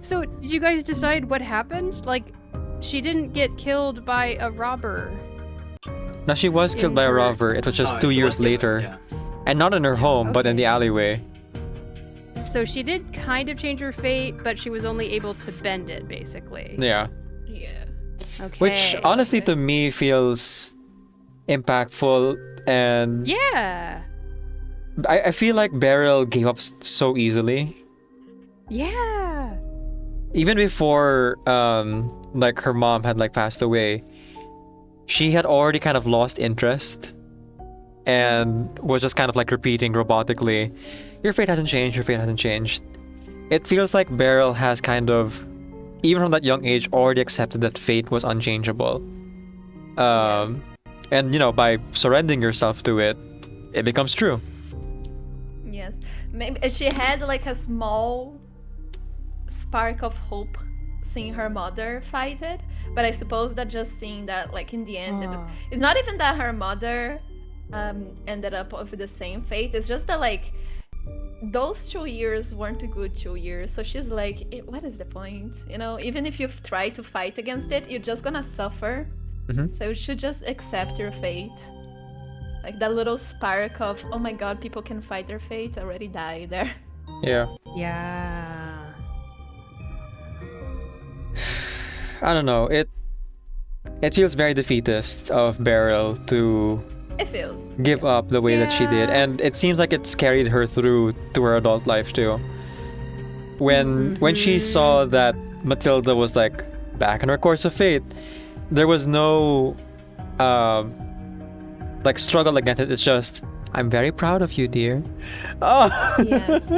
So, did you guys decide what happened? Like, she didn't get killed by a robber. Now, she was killed by a robber. It was just 2 years later. Yeah. And not in her home, but in the alleyway. So she did kind of change her fate, but she was only able to bend it, basically. Yeah. Yeah. Okay. Which, honestly, to me, feels impactful and... Yeah. I feel like Beryl gave up so easily. Yeah. Even before, like, her mom had, like, passed away, she had already kind of lost interest and was just kind of, like, repeating robotically, your fate hasn't changed, your fate hasn't changed. It feels like Beryl has kind of, even from that young age, already accepted that fate was unchangeable. Yes. And, you know, by surrendering yourself to it, it becomes true. Yes. Maybe she had like a small spark of hope seeing her mother fight it, but I suppose that just seeing that, like, in the end, it's not even that her mother ended up with the same fate. It's just that, like, those 2 years weren't a good 2 years. So she's like, what is the point? You know, even if you try to fight against it, you're just gonna suffer. So you should just accept your fate. Like, that little spark of, oh my god, people can fight their fate, already died there. Yeah. Yeah. I don't know. It feels very defeatist of Beryl to It feels. give up the way that she did, and it seems like it's carried her through to her adult life too. When she saw that Matilda was, like, back in her course of fate, there was no like, struggle against it. It's just, I'm very proud of you, dear. Oh. Yes.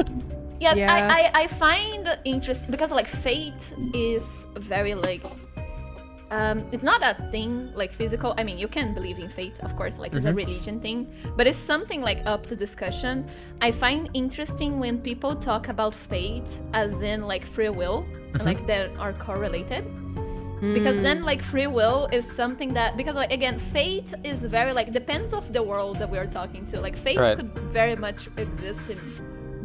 Yes, Yeah. I find interesting because, like, fate is very, like, it's not a thing like physical. I mean, you can believe in fate, of course, like, it's a religion thing, but it's something like up to discussion. I find interesting when people talk about fate as in, like, free will, like, that are correlated. Because then, like, free will is something that, because, like, again, fate is very, like, depends of the world that we're talking to. Like, fate could very much exist in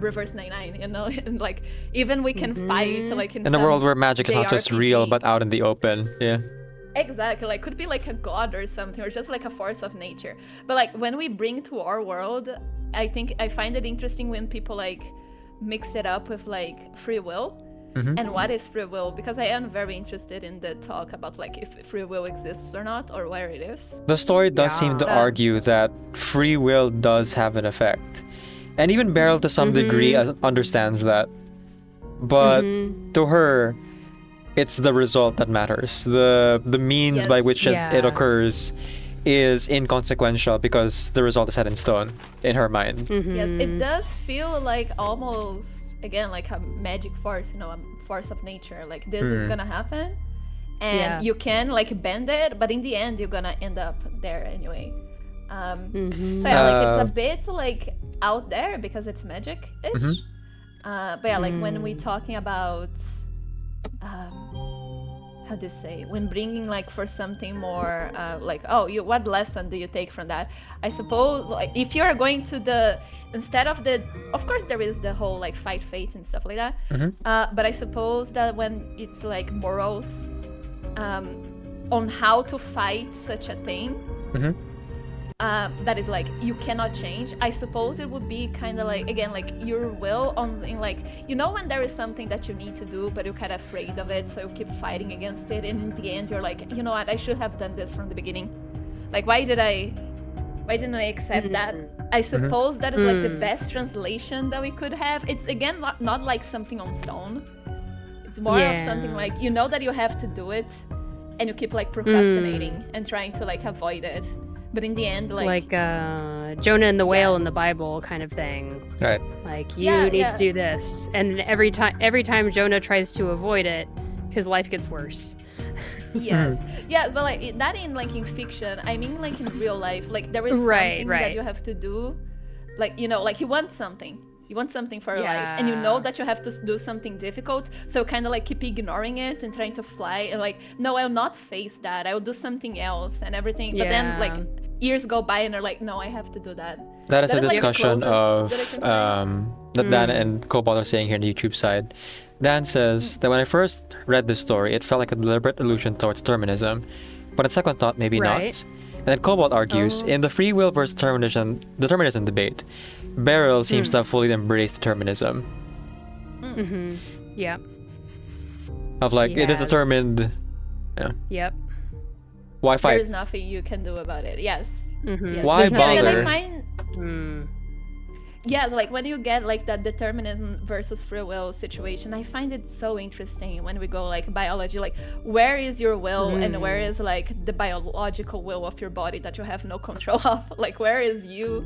Reverse 99, you know, and, like, even we can fight, like, in a world where magic is not just real, JRPG. but out in the open. Yeah. Exactly, like, could be like a god or something, or just like a force of nature. But, like, when we bring to our world, I think I find it interesting when people, like, mix it up with, like, free will. And what is free will? Because I am very interested in the talk about, like, if free will exists or not, or where it is. The story does seem to argue that free will does have an effect. And even Beryl, to some degree, understands that. But to her, it's the result that matters. The means by which it occurs is inconsequential because the result is set in stone in her mind. Yes, it does feel like almost, again, like a magic force, you know, a force of nature. Like, this is gonna happen, and you can, like, bend it, but in the end, you're gonna end up there anyway. So yeah, like, it's a bit, like, out there because it's magic-ish. But yeah, like, when we're talking about how to say, when bringing, like, for something more like, what lesson do you take from that? I suppose, like, if you're going to instead of of course there is the whole, like, fight fate and stuff like that, but I suppose that when it's, like, morals on how to fight such a thing, that is, like, you cannot change, I suppose it would be kind of like, again, like, your will in, like, you know, when there is something that you need to do but you're kind of afraid of it, so you keep fighting against it, and in the end you're like, you know what, I should have done this from the beginning. Like, why didn't I accept that? I suppose that is, like, the best translation that we could have. It's, again, not like something on stone. It's more of something like, you know that you have to do it, and you keep, like, procrastinating and trying to, like, avoid it. But in the end, like Jonah and the whale in the Bible kind of thing. Right. Like, you need to do this, and every time Jonah tries to avoid it, his life gets worse. Yes. Yeah, but, like, that in, like, in fiction, I mean, like, in real life, like, there is something that you have to do. Like, you know, like, you want something for your life, and you know that you have to do something difficult, so kind of, like, keep ignoring it and trying to fly, and, like, no, I'll not face that, I'll do something else and everything. But then, like, years go by and they're like, no, I have to do that. That is That a is, like, the discussion closest of that I can find. that Dan and Cobalt are saying here on the YouTube side. Dan says that when I first read this story, it felt like a deliberate allusion towards determinism, but on second thought, maybe Right. not. And then Cobalt argues, in the free will versus determinism debate, Beryl seems to have fully embraced determinism. Yeah. Of like, She it is has. determined. Yep. Why There fight? is nothing you can do about it. Yes. Yes. Why And I bother? find, yeah, like when you get like that determinism versus free will situation, I find it so interesting when we go like biology, like where is your will and where is like the biological will of your body that you have no control of? Like where is you?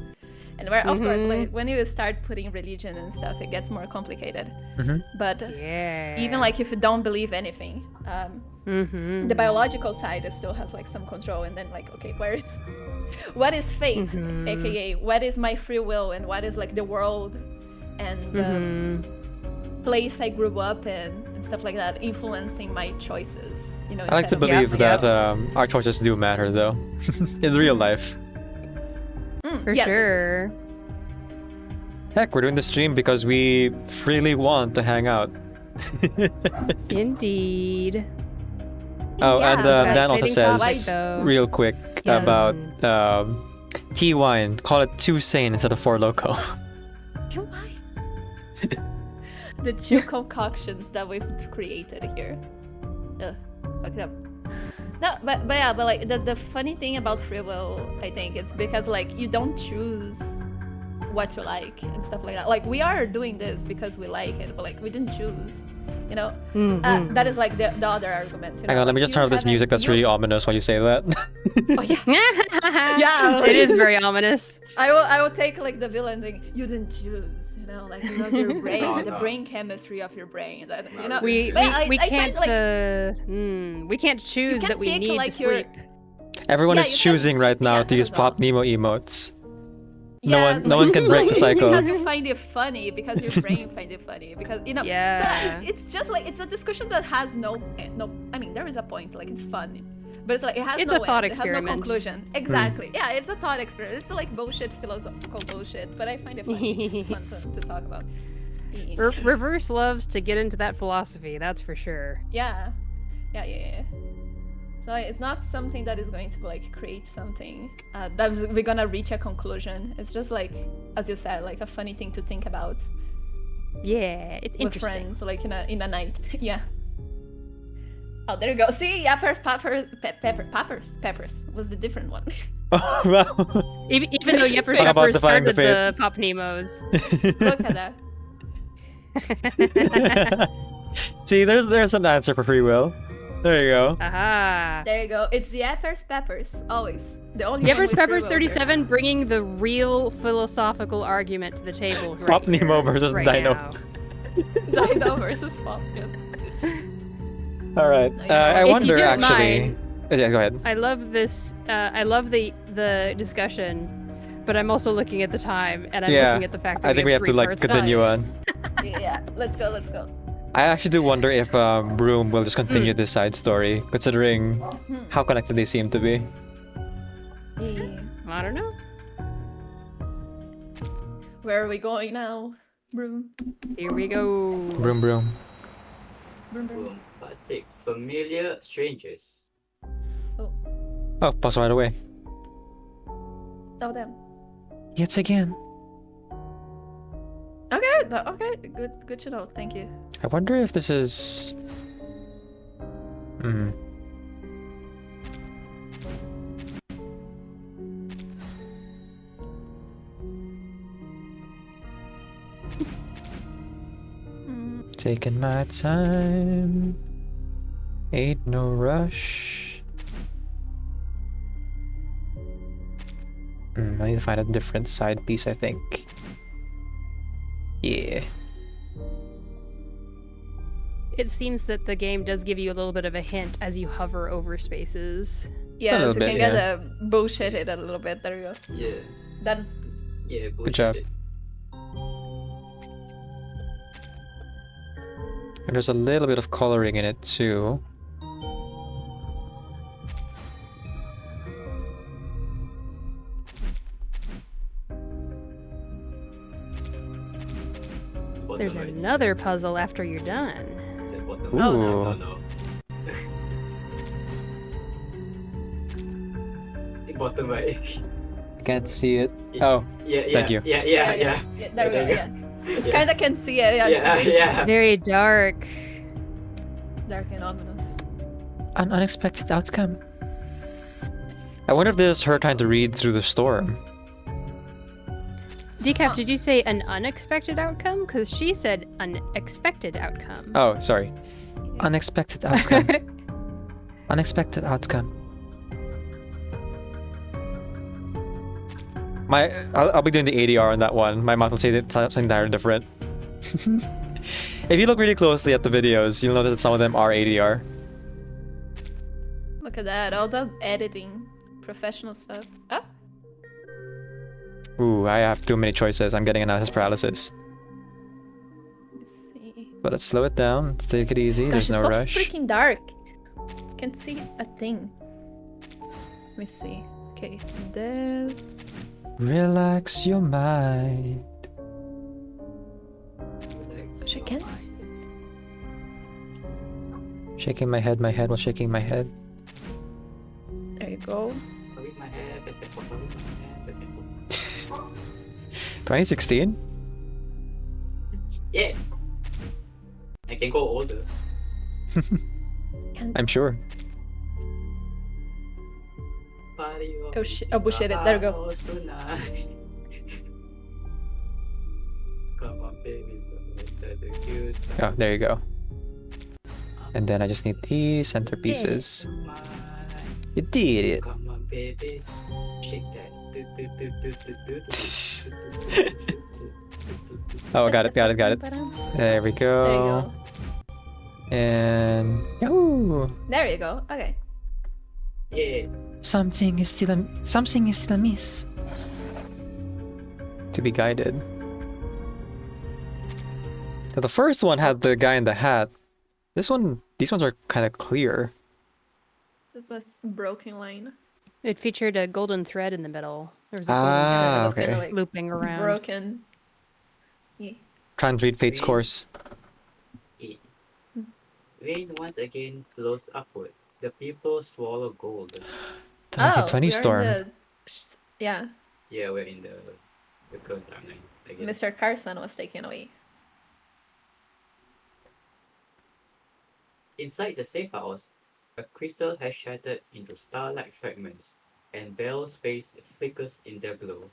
And where, of course, like when you start putting religion and stuff, it gets more complicated. But Yeah. even like if you don't believe anything, the biological side still has like some control. And then like, okay, what is fate, aka what is my free will, and what is like the world and the place I grew up in and stuff like that influencing my choices. You know, I like to instead of- believe that our choices do matter, though, in real life. For yes, it is. sure. Heck, we're doing the stream because we freely want to hang out. Indeed. Oh, Yeah, and the Dan also fascinating says, topic, though. real quick, Yes. about tea wine. Call it 2 sane instead of 4 loco. The two concoctions that we've created here. Ugh, fucked up. No, but like the funny thing about free will, I think, it's because like you don't choose what you like and stuff like that. Like we are doing this because we like it, but like we didn't choose. You know, that is like the other argument. You Hang know? on, let me Like, just you turn off this haven't- music that's you- really ominous while you say that. Oh yeah. Yeah, It is very ominous. I will take like the villain thing. You didn't choose, you know, like it was your brain, No, the no. brain chemistry of your brain. That you know, We But I can't find, like, we can't choose can't that we pick, need like, to your- sleep. Everyone Yeah, is you choosing can't- right now yeah, to that use as Pop well. Nemo emotes. Yes, No one can break the cycle. Because you find it funny, because your brain find it funny, because you know. Yeah. So it's just like it's a discussion that has no. I mean, there is a point. Like it's fun, but it's like it has It's no a thought end, it has no experiment. conclusion. Exactly. Yeah, it's a thought experiment. It's like bullshit, philosophical bullshit, but I find it fun to talk about. Reverse loves to get into that philosophy, that's for sure. Yeah. So it's not something that is going to like create something that we're gonna reach a conclusion. It's just like, as you said, like a funny thing to think about Yeah, it's with interesting. friends, like in a night. Yeah. Oh, there you go. See, peppers was the different one. Oh, wow. Even though Yepper Talk about Shepherd defying the started the Pop Nemos. Look at that. See, there's an answer for free will. There you go. Aha. There you go. It's the peppers, always. The only Yepper's one with free Peppers will 37 bringing the real philosophical argument to the table. Pop right Nemo here, versus right Dino. now. there. Dino versus Pop. Yes. All right. I If you wonder don't actually. mind- Yeah, go ahead. I love this. I love the discussion, but I'm also looking at the time, and I'm Yeah, looking at the fact that I think we have to three like cards continue left. on. Yeah. Let's go. I actually do wonder if Brume will just continue this side story, considering how connected they seem to be. Yeah. I don't know. Where are we going now? Broom. Here we go. Brume. Broom. Broom. Boom. Part 6. Familiar strangers. Oh, pause right away. Oh damn. Yet again. Okay. Okay. Good to know. Thank you. I wonder if this is. Hmm. Taking my time. Ain't no rush. I need to find a different side piece, I think. Yeah. It seems that the game does give you a little bit of a hint as you hover over spaces. Yeah, little so bit, you can yeah. get bullshitted a little bit. There you go. Yeah. Done. Yeah. Good job. bullshit. And there's a little bit of coloring in it too. another puzzle after you're done. Is it bottom? Ooh. No, no. Bottom right. I can't see it. Oh, Yeah, yeah. Thank you. Yeah. There we go. Yeah. It's Yeah. kind of can see it. Yeah. It's a bit Yeah. Very dark. dark and ominous. an unexpected outcome. I wonder if this is her trying to read through the storm. Decaf, did you say an unexpected outcome? Because she said unexpected outcome. Oh, sorry. Unexpected outcome. Unexpected outcome. I'll be doing the ADR on that one. My mouth will say something entirely different. If you look really closely at the videos, you'll notice that some of them are ADR. Look at that. All that editing, professional stuff. Ah. Ooh, I have too many choices. I'm getting analysis paralysis. Let's see. But let's slow it down. Let's take it easy. Gosh, There's it's no so rush. freaking dark. Can't see a thing. Let me see. Okay, this. Relax your mind. She can. Shaking my head while shaking my head. There you go. 2016? Yeah. I can go older. I'm sure. Oh shit! Oh bullshit! It. There we go. Come on, baby. Oh, there you go. And then I just need these centerpieces. You did it. Come on, baby. Shake that. Oh, got it. There we go. There you go. And yahoo! There you go. Okay. Yeah. Something is still amiss. To be guided. Now, the first one had the guy in the hat. These ones are kind of clear. This was broken line. It featured a golden thread in the middle. There was a golden thread that was okay. kind of like looping around. Broken. Yeah. Try and read Fate's course. Rain once again flows upward. The people swallow gold. The 1920 we're in storm. Yeah. Yeah, we're in the current timeline again. Mr. Carson was taken away. Inside the safe house, a crystal has shattered into starlight fragments, and Beryl's face flickers in their glow.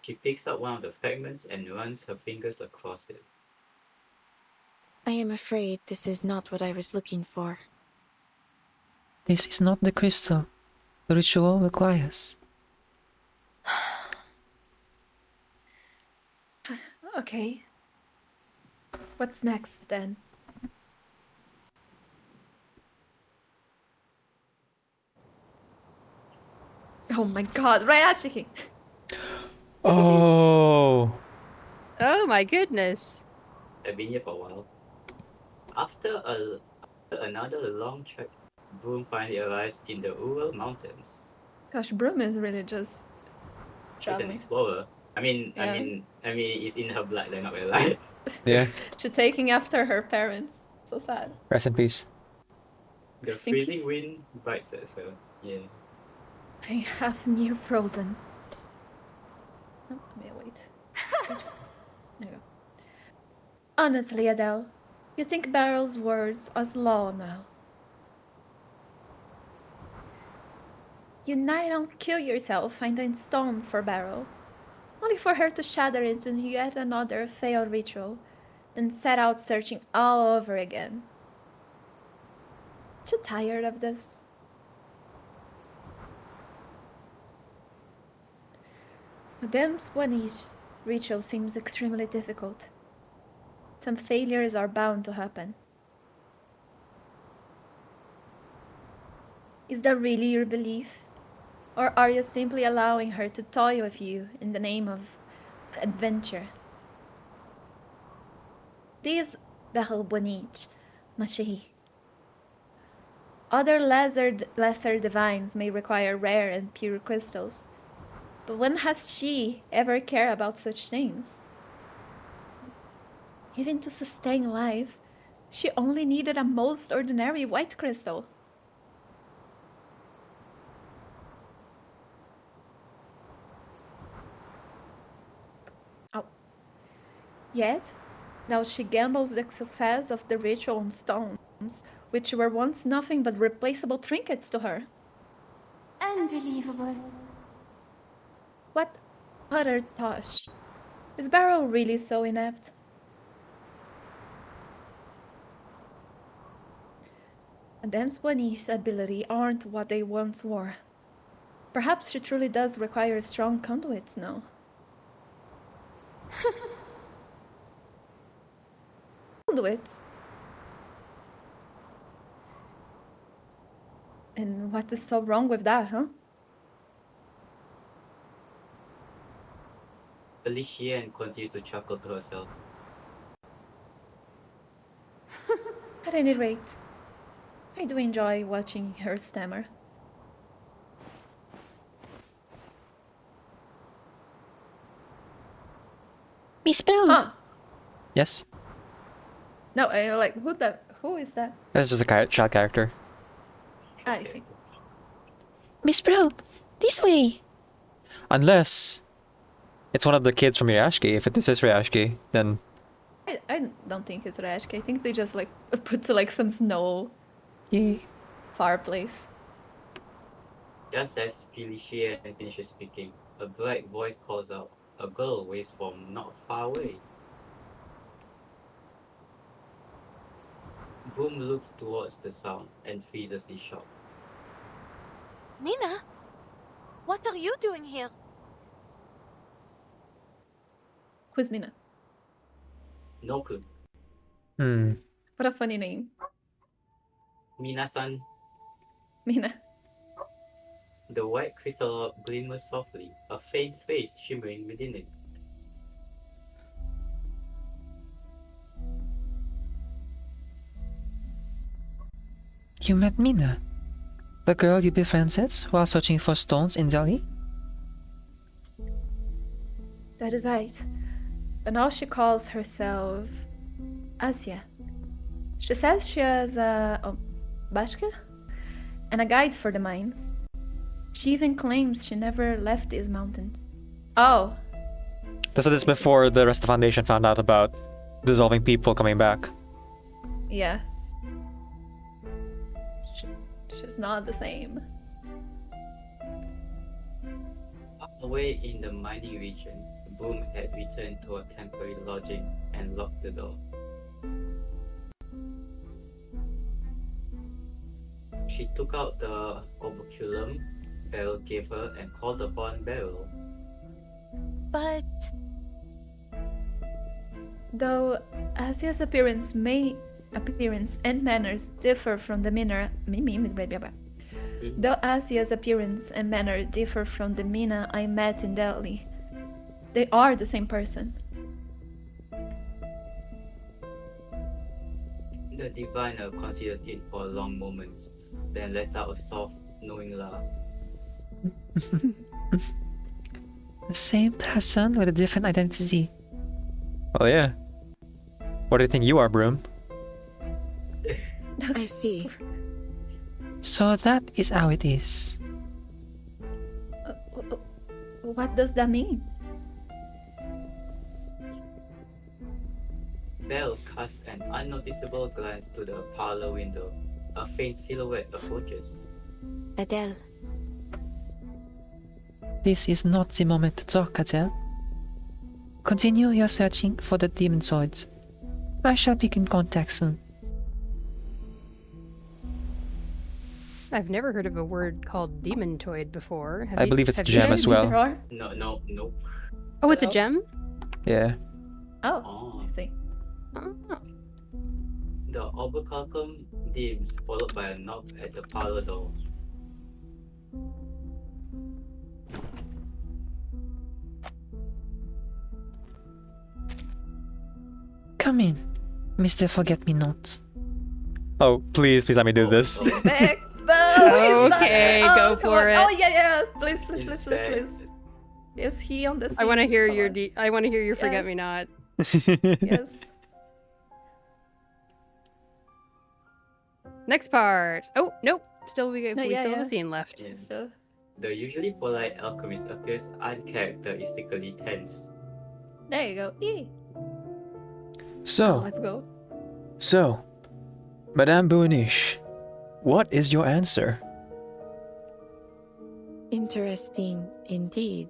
She picks up one of the fragments and runs her fingers across it. I am afraid this is not what I was looking for. This is not the crystal. The ritual requires. Okay. What's next then? Oh my god, Rayashiki! Oh. Oh my goodness. I've been here for a while. After another long trek, Brume finally arrives in the Ural Mountains. Gosh, Brume is really just She's an traveling. explorer. I mean, Yeah. it's in her blood. They're not gonna lie. Yeah. She's taking after her parents. So sad. Rest in peace. The Rest in freezing peace. wind bites at her. Yeah. I have near frozen. Oh, may I wait? There you go. Honestly, Adele, you think Beryl's words as law now? You nigh on kill yourself finding stone for Beryl, only for her to shatter it into yet another failed ritual, then set out searching all over again. Too tired of this? Madame's one ritual seems extremely difficult. Some failures are bound to happen. Is that really your belief? Or are you simply allowing her to toy with you in the name of adventure? Dis Beryl Bonich, ma chérie. Other lesser divines may require rare and pure crystals. But when has she ever cared about such things? Even to sustain life, she only needed a most ordinary white crystal. Oh. Yet, now she gambles the success of the ritual on stones, which were once nothing but replaceable trinkets to her. Unbelievable. What utter tosh. Is Beryl really so inept? Madame Boigny's ability aren't what they once were. Perhaps she truly does require strong conduits now. Conduits? And what is so wrong with that, huh? Feliciene continues to chuckle to herself. At any rate, I do enjoy watching her stammer. Miss Brume! Huh? Yes? No, like, who is that? That's just a child character. I see. Miss Brume! This way! Unless it's one of the kids from Yashki. If this is Yashki, then I don't think it's Rashki. I think they just, like, put, like, some snow yay. fireplace. Just as Feliciene finishes speaking, a bright voice calls out. A girl waves from not far away. Brume looks towards the sound and freezes in shock. Mina? What are you doing here? Who's Mina? No clue. What a funny name. Mina-san, Mina. the white crystal orb glimmers softly, a faint face shimmering within it. You met Mina, the girl you befriended while searching for stones in Delhi? That is right. But now she calls herself Asiya. She says she has a bashka and a guide for the mines. She even claims she never left these mountains. Oh. This is before the rest of the Foundation found out about dissolving people coming back. Yeah. She's not the same. Away in the mining region, Brume had returned to a temporary lodging and locked the door. She took out the operculum Beryl gave her and called upon Beryl. But Though Asia's appearance and manners differ from the Mina I met in Delhi, they are the same person. The diviner considered it for a long moment, then let out a soft, knowing laugh. The same person with a different identity. Well, yeah. What do you think you are, Brume? I see. So that is how it is. What does that mean? Beryl cast an unnoticeable glance to the parlor window. A faint silhouette approaches. Adele. This is not the moment to talk, Adele. Continue your searching for the demonzoids. I shall be in contact soon. I've never heard of a word called demontoid before. I believe it's a gem as well. No. Oh, it's a gem? Yeah. Oh, I see. Oh. The operculum dims, followed by a knock at the parlor door. Come in, Mr. Forget-Me-Not. Oh, please let me do this. Back. he's not. Okay, Oh, go come for on. it. Oh yeah. Please, He's dead. Is he on the scene? I want to hear Come your on. I want to hear your Yes. forget me not. Yes. Next part. Oh nope. Still we No, we yeah, still have yeah. a scene left. Yeah. So The usually polite alchemist appears uncharacteristically tense. there you go. Yee. So, Let's go. Madame Buonish, what is your answer? Interesting indeed.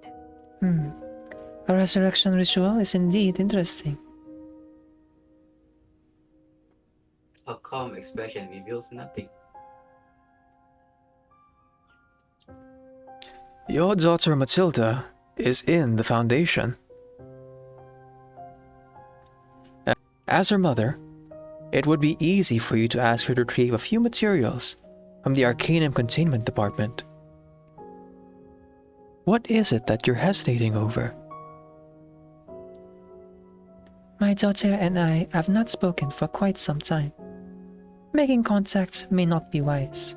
A resurrection ritual is indeed interesting. A calm expression reveals nothing. Your daughter Matilda is in the Foundation. As her mother, it would be easy for you to ask her to retrieve a few materials from the Arcanum Containment Department. What is it that you're hesitating over? My daughter and I have not spoken for quite some time. Making contact may not be wise.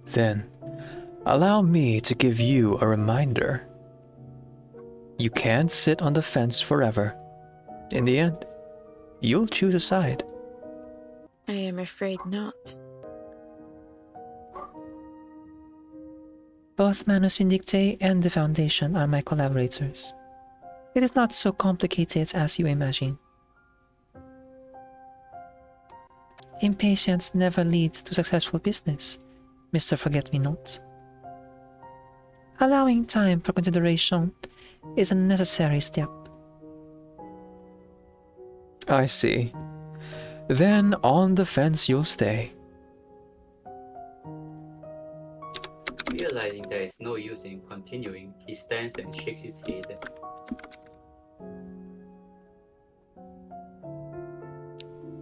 Then, allow me to give you a reminder. You can't sit on the fence forever. In the end, you'll choose a side. I am afraid not. Both Manus Vindictae and the Foundation are my collaborators. It is not so complicated as you imagine. Impatience never leads to successful business, Mr. Forget-Me-Not. Allowing time for consideration is a necessary step. I see. Then on the fence you'll stay. Realizing there is no use in continuing, he stands and shakes his head.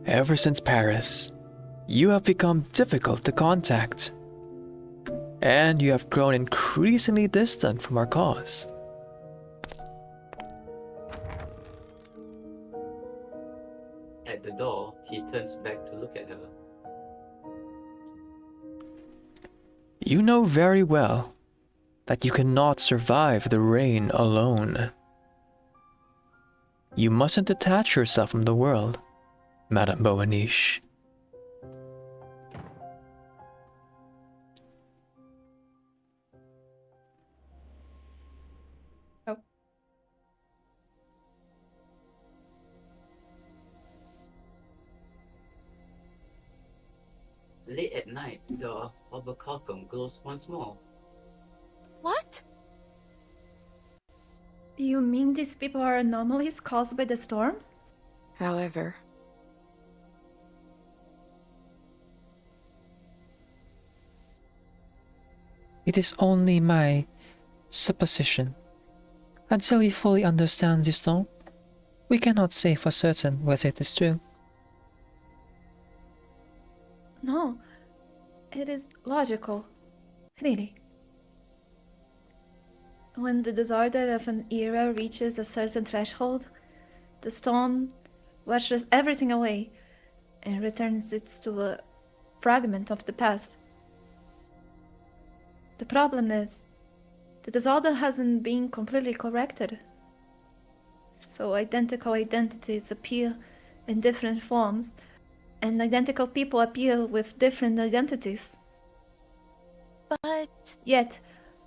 Ever since Paris, you have become difficult to contact. And you have grown increasingly distant from our cause. At the door, he turns back to look at her. You know very well that you cannot survive the rain alone. You mustn't detach yourself from the world, Madame Boaniche. Late at night, the Oberkalkum glows once more. What? You mean these people are anomalies caused by the storm? However, It is only my supposition. Until we fully understand the storm, we cannot say for certain whether it is true. No, it is logical. Really. When the disorder of an era reaches a certain threshold, the storm washes everything away and returns it to a fragment of the past. The problem is, the disorder hasn't been completely corrected. So identical identities appear in different forms, and identical people appear with different identities. But Yet,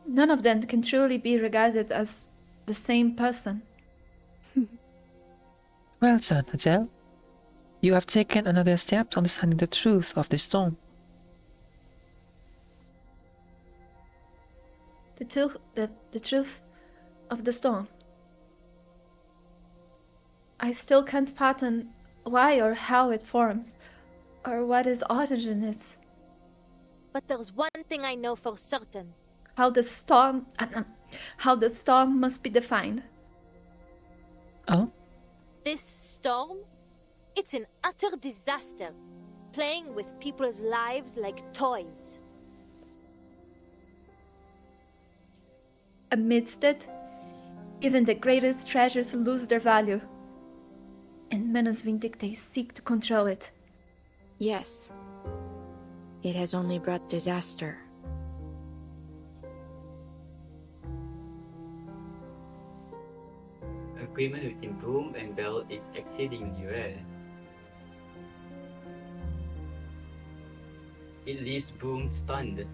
none of them can truly be regarded as the same person. Well done, Adele. You have taken another step to understanding the truth of the storm. The truth of the storm. I still can't fathom why or how it forms, or what its origin is. but there's one thing I know for certain. How the storm must be defined. Oh? This storm, it's an utter disaster, playing with people's lives like toys. Amidst it, even the greatest treasures lose their value, and Manus Vindictae seek to control it. yes, It has only brought disaster. Agreement between Brume and Beryl is exceedingly rare. It leaves Brume stunned.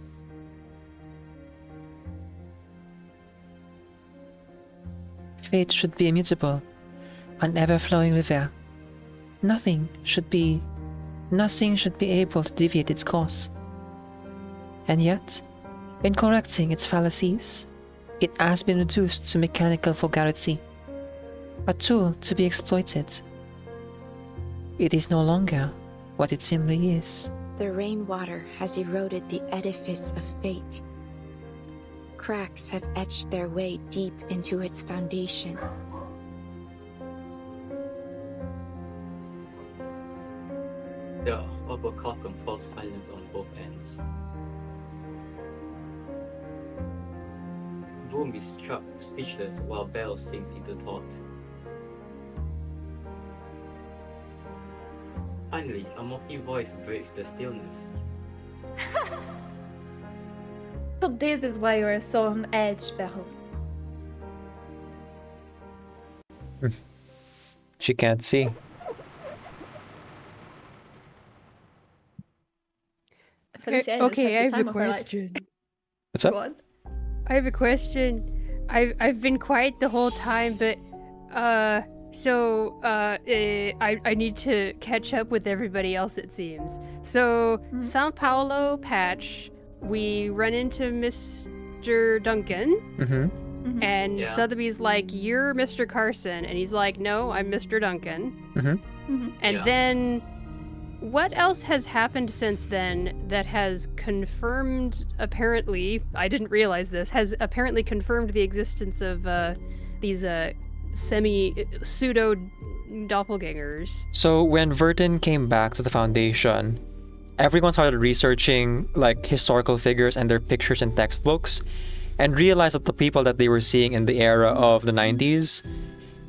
Fate should be immutable, an ever-flowing river. Nothing should be able to deviate its course. And yet, in correcting its fallacies, it has been reduced to mechanical vulgarity, a tool to be exploited. It is no longer what it simply is. The rainwater has eroded the edifice of fate. Cracks have etched their way deep into its foundation. The horrible cockle falls silent on both ends. Brume is struck speechless while Beryl sinks into thought. Finally, a mocking voice breaks the stillness. So this is why you're so on edge, Beryl. She can't see. Feliciene Okay, I has had have the a time of her life. question. What's up? Go on. I have a question. I've been quiet the whole time, but I need to catch up with everybody else, it seems. So Sao Paulo patch, we run into Mr. Duncan, Mm-hmm. and Yeah. Sotheby's like, "You're Mr. Carson," and he's like, "No, I'm Mr. Duncan." And Yeah. then, what else has happened since then that has confirmed, apparently, I didn't realize this, has apparently confirmed the existence of these pseudo doppelgangers? So when Vertin came back to the Foundation, everyone started researching like historical figures and their pictures in textbooks, and realized that the people that they were seeing in the era of the 90s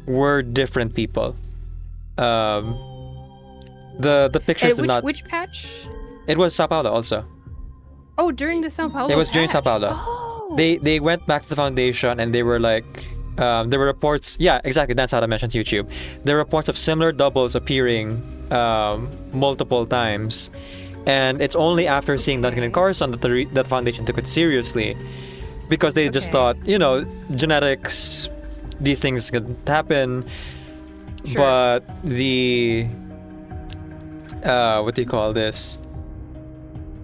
were different people. The pictures did not. Which patch? It was Sao Paulo also. Oh, during the Sao Paulo It was during Sao patch. Paulo. Oh. They went back to the Foundation and they were like, there were reports. Yeah, exactly. That's how I mentioned YouTube. There were reports of similar doubles appearing multiple times, and it's only after seeing Duncan and Carson that the Foundation took it seriously, because they just thought, genetics, these things could happen. Sure. But the what do you call this?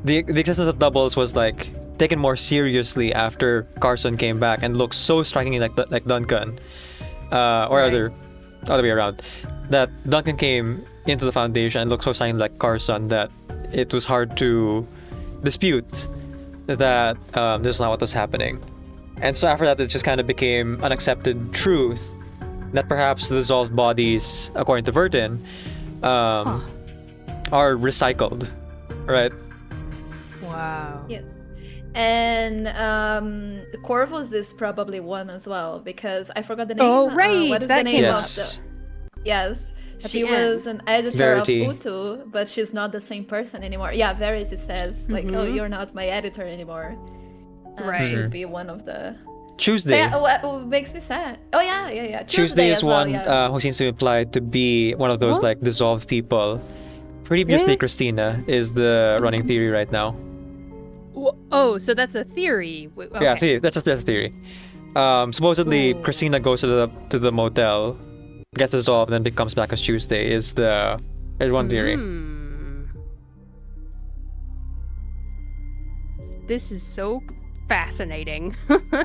The existence of doubles was like taken more seriously after Carson came back and looked so strikingly like Duncan, or Right. other way around. That Duncan came into the Foundation and looked so strikingly like Carson that it was hard to dispute that this is not what was happening. And so after that, it just kind of became an accepted truth that perhaps the dissolved bodies, according to Vertin, are recycled, right? Wow. Yes. And Corvus is probably one as well, because I forgot the name. Oh, right, What is that the name came of up. Yes. the... Yes. At She the was an editor Verity. of Utu, but she's not the same person anymore. Yeah, Verity says, like, oh, you're not my editor anymore. Right. Should be one of the... Tuesday. So, yeah, what makes me sad? Oh, yeah. Tuesday is as well, one yeah. who seems to imply to be one of those What? like dissolved people. Previously, Yeah. Christina is the running theory right now. Oh, so that's a theory. Okay. Yeah, that's just a theory. Supposedly, Ooh. Christina goes to the motel, gets dissolved, and then comes back as Tuesday. Is one theory. This is so fascinating.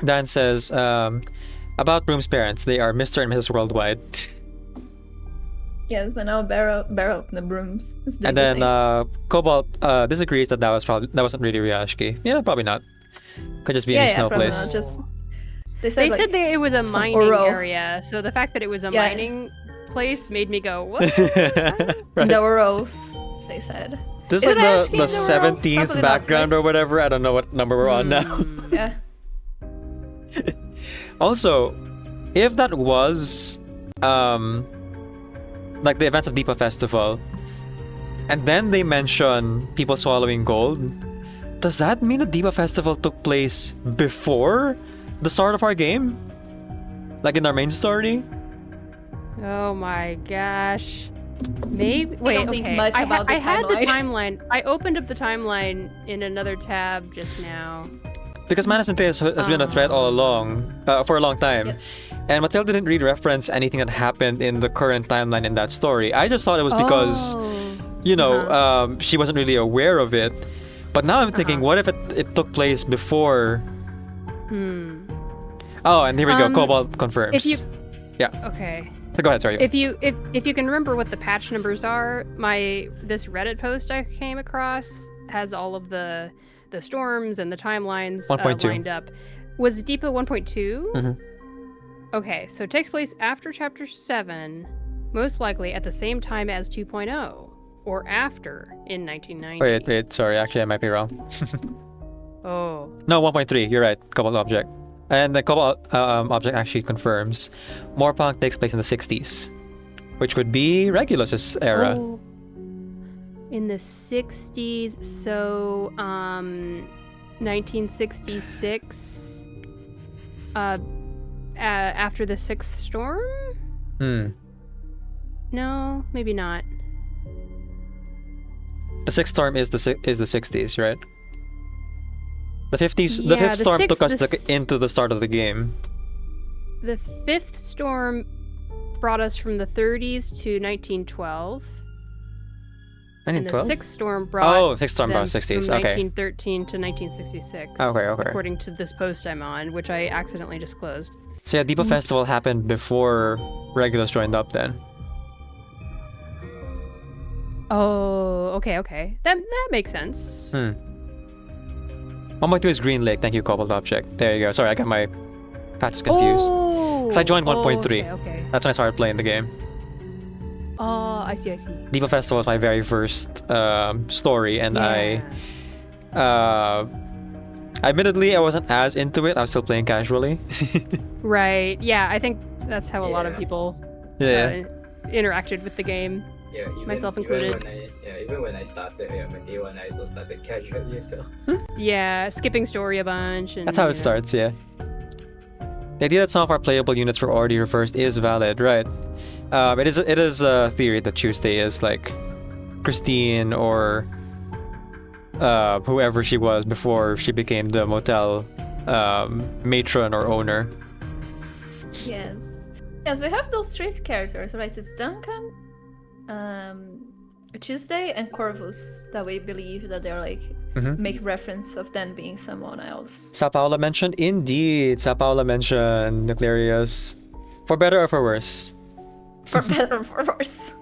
Dan says about Brume's parents. They are Mr. and Mrs. Worldwide. Yes, and now Beryl the Brooms is doing And the then same. Cobalt disagrees that wasn't really Ryashki. Yeah, probably not. Could just be any snow probably place. not, just... They said, They like, said that it was a some mining Oro. area, so the fact that it was a Yeah. mining place made me go, what? in Right. the Rose, they said. This is Is like it actually the in the world? 17th Probably not, background right? or whatever. I don't know what number we're on now. Hmm. Yeah. Also, if that was like the events of Deepa Festival, and then they mention people swallowing gold. Does that mean the Diva Festival took place before the start of our game? Like in our main story? Oh my gosh. Maybe. Wait, don't think okay. much about the I had the timeline. timeline. I opened up the timeline in another tab just now. Because Management Day has been a threat all along, for a long time. Yes. And Matilda didn't really reference anything that happened in the current timeline in that story. I just thought it was because, she wasn't really aware of it. But now I'm thinking, what if it took place before? Oh, and here we go. Cobalt confirms. If you, Yeah. okay. So go ahead, sorry. If you can remember what the patch numbers are, this Reddit post I came across has all of the storms and the timelines 1.2. lined up. Was Deepa 1.2? Mhm. Okay, so it takes place after Chapter 7, most likely at the same time as 2.0, or after in 1990. Wait, sorry. Actually, I might be wrong. Oh. No, 1.3. You're right. Cobalt object. And the Cobalt object actually confirms Moorpunk takes place in the 60s, which would be Regulus's era. Oh. In the 60s, so 1966, after the sixth storm? No, maybe not. The sixth storm is the 60s, right? The 50s. The Yeah, fifth the storm sixth- took us the s- into the start of the game. The fifth storm brought us from the 30s to 1912. And the 1912? sixth storm brought Sixth storm them brought 60s. from Okay. 1913 to 1966. Okay. According to this post I'm on, which I accidentally just closed. So yeah, Deepa Festival happened before Regulus joined up then. Oh, okay. That makes sense. 1.2 is Green Lake. Thank you, Cobalt object. There you go. Sorry, I got my patches confused. Oh, Because I joined 1.3. Okay. That's when I started playing the game. Oh, I see. Deepa Festival was my very first story, and Yeah. admittedly, I wasn't as into it. I was still playing casually. Right. Yeah, I think that's how a lot of people interacted with the game. Yeah, Myself included. Even when I started my day one, I also started casually. So Yeah, skipping story a bunch. And, That's how it you know. starts, yeah. The idea that some of our playable units were already reversed is valid, right? It is a theory that Tuesday is like Christine or whoever she was before she became the motel matron or owner. Yes, we have those three characters, right? It's Duncan, Tuesday, and Corvus that we believe that they're like make reference of them being someone else. Sa Paula mentioned? Indeed, Sa Paula mentioned Nuclearius. For better or for worse? For better or for worse.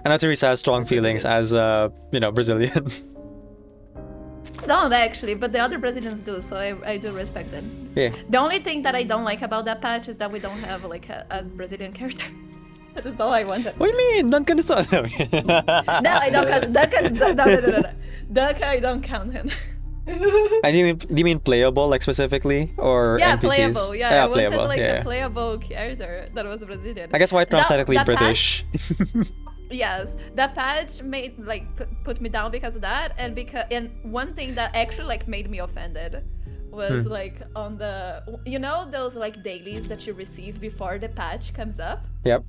And not to really have strong feelings as Brazilian. Don't actually, but the other Brazilians do, so I do respect them. Yeah. The only thing that I don't like about that patch is that we don't have like a Brazilian character. That is all I wanted. What do you mean? Duncan is not. No, I don't count Duncan. No. Duncan, I don't count him. And do you mean playable, like specifically, or Yeah, NPCs? playable. Yeah, I wanted playable. like yeah. a playable character that was Brazilian. I guess White Brown's That- technically that British. Yes, that patch made like put me down because of that, and one thing that actually like made me offended was like on the those like dailies that you receive before the patch comes up. Yep.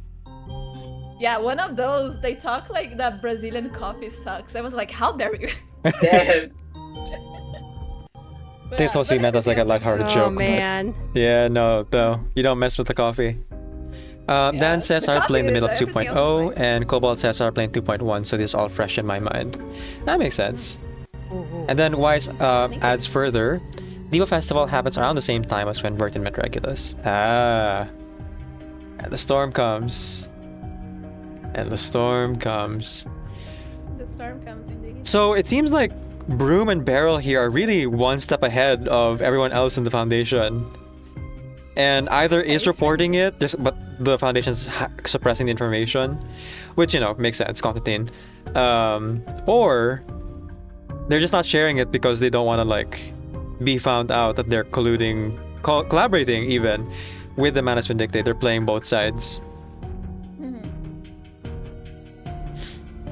Yeah, one of those they talk like that Brazilian coffee sucks. I was like, how dare you? damn. I think it's supposed to be meant as like a lighthearted Oh joke. but- man. Yeah, no, you don't mess with the coffee. Dan says the I'm playing the coffee, middle of everything else 2.0, is fine. and Cobalt says I'm playing 2.1, so this is all fresh in my mind. That makes sense. And then Wise adds further, Diva Festival happens around the same time as when Vertin met Regulus. And the storm comes. The storm comes indeed. So it seems like Brume and Beryl here are really one step ahead of everyone else in the Foundation. And either is reporting it, but the Foundation's suppressing the information, which, makes sense, Constantine. Or they're just not sharing it because they don't want to, be found out that they're collaborating even with the Manus Vindictate. They're playing both sides.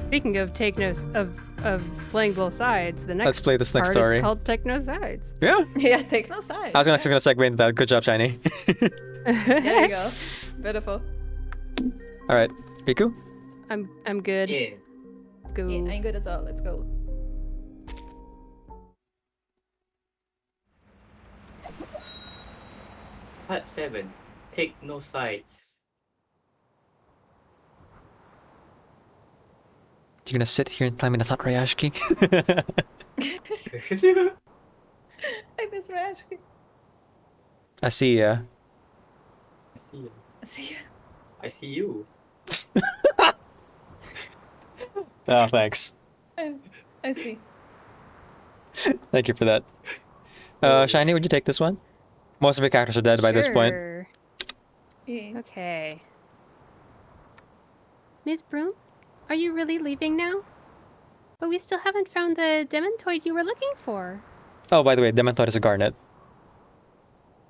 Speaking of of playing both sides, the next Let's play this next part story. is called Take No Sides. Yeah. Yeah, take no sides. I was gonna segue into that. Good job, Shiny. There you go. Beautiful. All right, Riku. I'm good. Yeah. Let's go. Yeah, I'm good as well. Let's go. Part 7. Take no sides. You're gonna sit here and tell me that's not Ryashki? I miss Rashki. I see ya. I see you. See you. I see you. Oh, thanks. I see. Thank you for that. Shiny, would you take this one? Most of your characters are dead by this point. Sure. Yeah. Okay. Ms. Brume, are you really leaving now? But we still haven't found the dementoid you were looking for. Oh, by the way, Dementor is a garnet.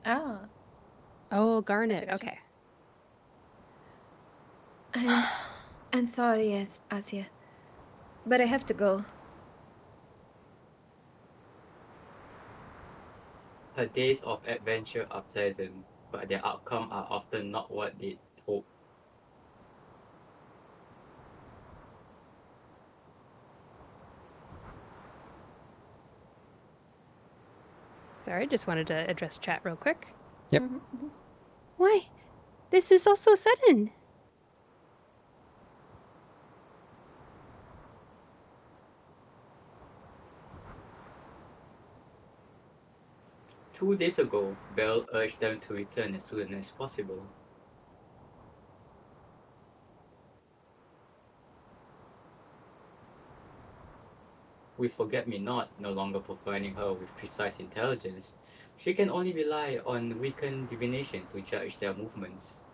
Ah. Oh, Garnet. Gotcha. Okay. I'm sorry, Asiya. But I have to go. Her days of adventure are pleasant, but their outcome are often not what they hope. Sorry, just wanted to address chat real quick. Yep. Why? This is all so sudden. Two days ago, Beryl urged them to return as soon as possible. With Forget-Me-Not no longer providing her with precise intelligence, she can only rely on weakened divination to judge their movements.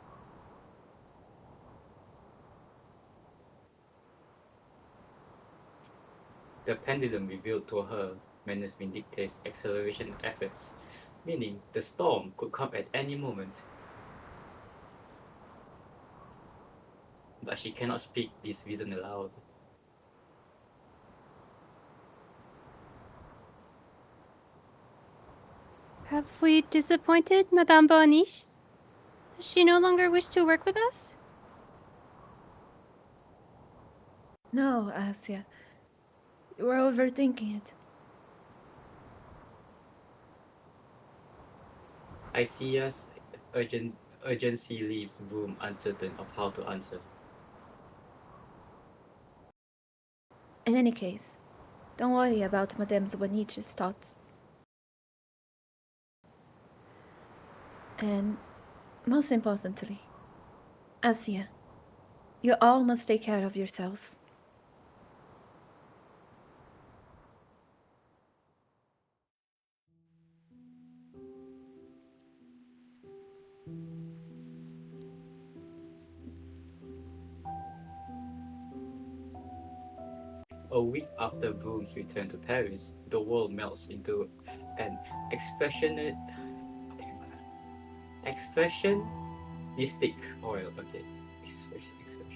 The pendulum revealed to her Menace Vindicta's acceleration efforts, meaning the storm could come at any moment. But she cannot speak this reason aloud. Have we disappointed Madame Boaniche? Does she no longer wish to work with us? No, Asiya. You were overthinking it. Asiya's urgency leaves Brume uncertain of how to answer. In any case, don't worry about Madame Zwanich's thoughts. And most importantly, Asiya, you all must take care of yourselves. A week after Brume's return to Paris, the world melts into an expressionistic oil. Okay. Expressionistic.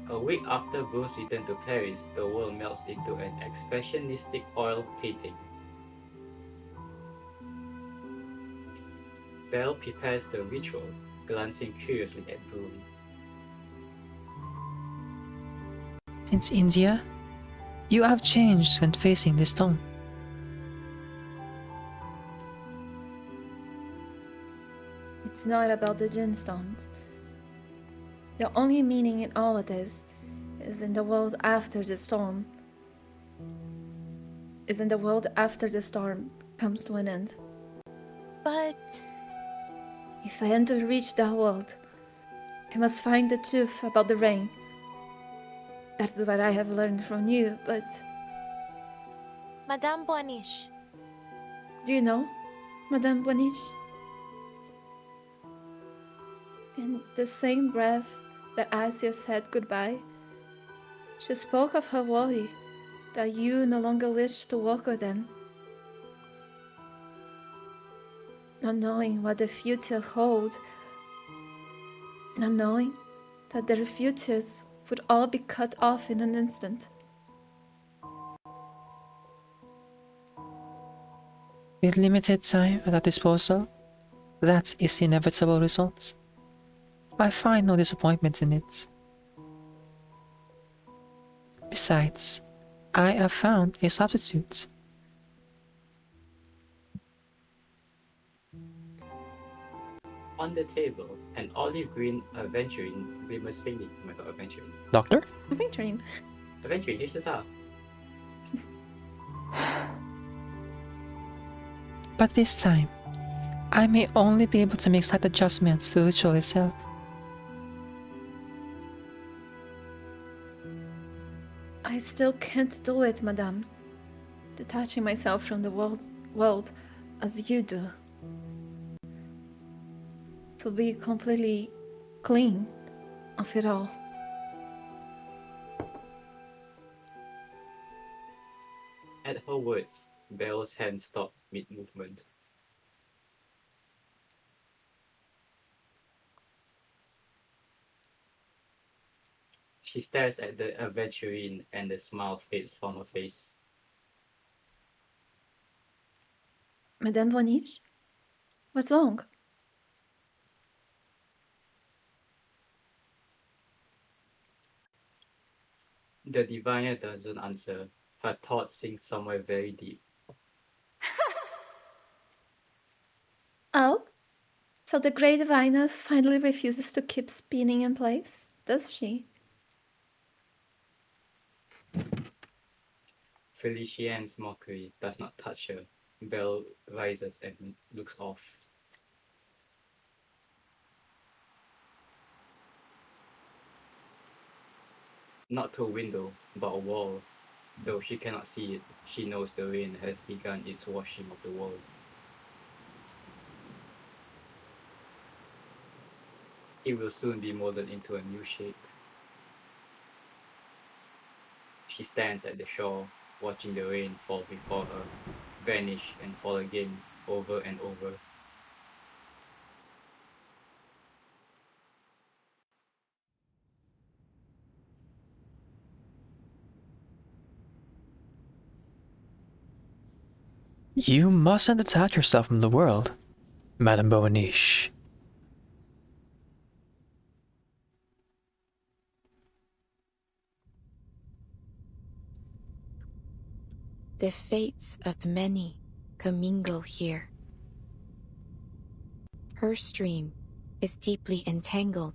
A week after Brume's return to Paris, the world melts into an expressionistic oil painting. Beryl prepares the ritual, glancing curiously at Brume. Since India, you have changed when facing the stone. It's not about the gemstones. The only meaning in all of this is in the world after the storm. Is in the world after the storm comes to an end. But If I am to reach that world, I must find the truth about the rain. That's what I have learned from you, but Madame Boaniche, do you know, Madame Boaniche? In the same breath that Asiya said goodbye, she spoke of her worry that you no longer wish to work with them. Not knowing what the future holds, not knowing that their futures would all be cut off in an instant. With limited time at our disposal, that is the inevitable result. I find no disappointment in it. Besides, I have found a substitute. On the table, an olive green aventurine glimmers faintly. Oh my god, aventurine. Doctor? Adventuring. Aventurine, here's this out. But this time, I may only be able to make slight adjustments to the ritual itself. I still can't do it, madame. Detaching myself from the world as you do. To be completely clean of it all. At her words, Beryl's hand stopped mid-movement. She stares at the aventurine and the smile fades from her face. Madame Vonich? What's wrong? The diviner doesn't answer. Her thoughts sink somewhere very deep. Oh? So the Grey Diviner finally refuses to keep spinning in place, does she? Feliciene's mockery does not touch her. Beryl rises and looks off. Not to a window, but a wall. Though she cannot see it, she knows the rain has begun its washing of the world. It will soon be molded into a new shape. She stands at the shore, watching the rain fall before her, vanish and fall again, over and over. You mustn't detach yourself from the world, Madame Boaniche. The fates of many commingle here. Her stream is deeply entangled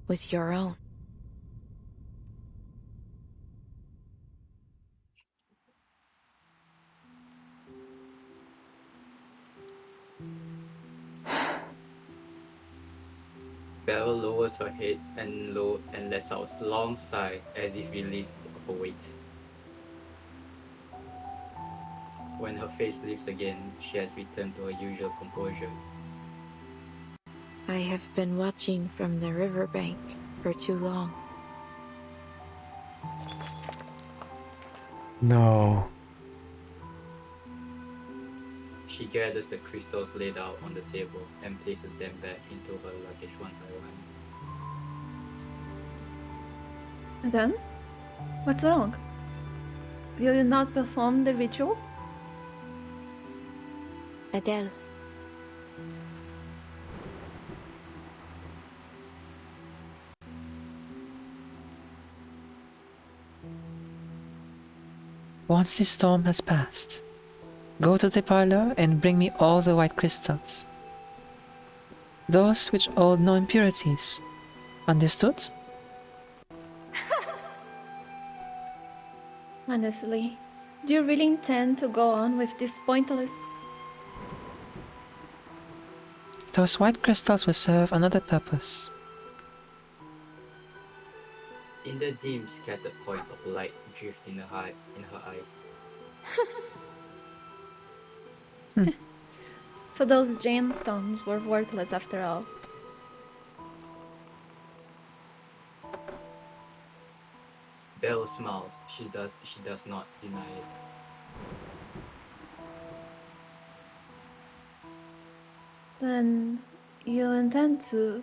with your own. Beryl lowers her head and lets out a long sigh as if relieved of a weight. When her face lifts again, she has returned to her usual composure. I have been watching from the riverbank for too long. No. She gathers the crystals laid out on the table and places them back into her luggage one by one. Madame? What's wrong? Will you not perform the ritual? Adele, Once the storm has passed, go to the parlor and bring me all the white crystals. Those which hold no impurities. Understood? Honestly, do you really intend to go on with this pointless? Those white crystals will serve another purpose. In the dim, scattered points of light drift in her eyes. So those gemstones were worthless after all. Beryl smiles. She does not deny it. Then you intend to...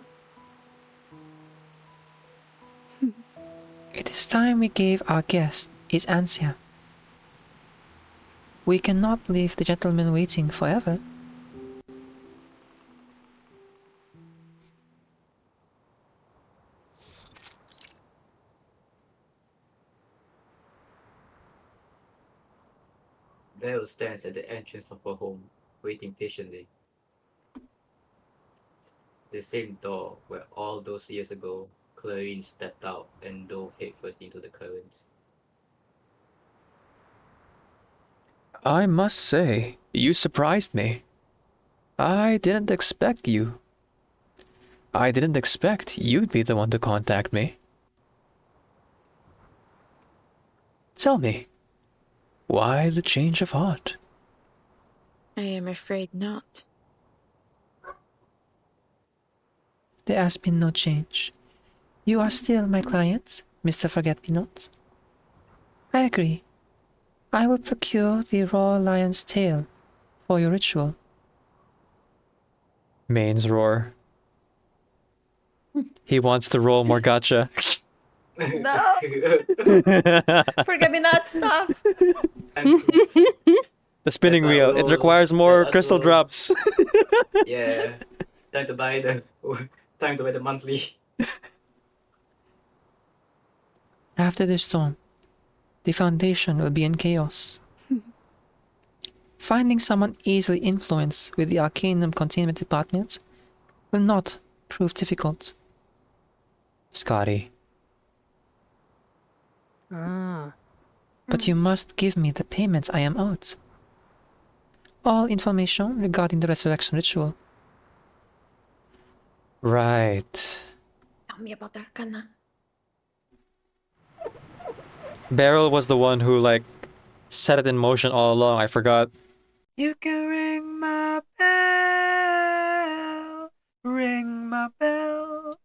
It It's time we gave our guest his answer. We cannot leave the gentleman waiting forever. Beryl stands at the entrance of her home, waiting patiently. The same door where all those years ago, Clairine stepped out and dove headfirst into the current. I must say, you surprised me. I didn't expect you. I didn't expect you'd be the one to contact me. Tell me, why the change of heart? I am afraid not. There has been no change. You are still my client, Mr. Forget-Me-Not. I agree. I will procure the raw lion's tail for your ritual. Main's roar. He wants to roll more gacha. No, forget me not. Stop. The spinning That's wheel. our It roll. requires more That's crystal roll. drops. Yeah, time to buy the monthly. After this storm, the Foundation will be in chaos. Finding someone easily influenced with the Arcanum Containment Department will not prove difficult. Scotty. Ah. But you must give me the payments I am owed. All information regarding the resurrection ritual. Right. Tell me about Arcana. Beryl was the one who, set it in motion all along. I forgot. You can ring my bell.